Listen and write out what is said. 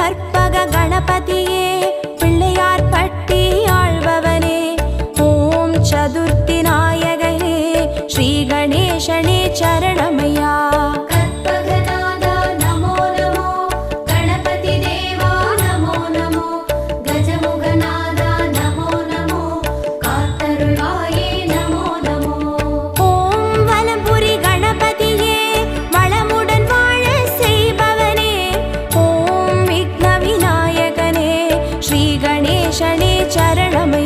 கற்பக கணபதியே பிள்ளையார் பட்டி ஆழ்பவனே ஓம் சதுர்த்தி நாயகனே ஸ்ரீ கணேசனே சரணமையா சரணமை